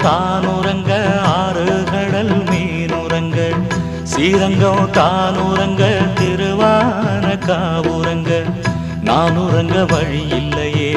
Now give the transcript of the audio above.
தானுறங்க ஆறு கடல் மீனுறங்க ஸ்ரீரங்கம் தானுறங்க திருவான காவுறங்க நானுறங்க வழி இல்லையே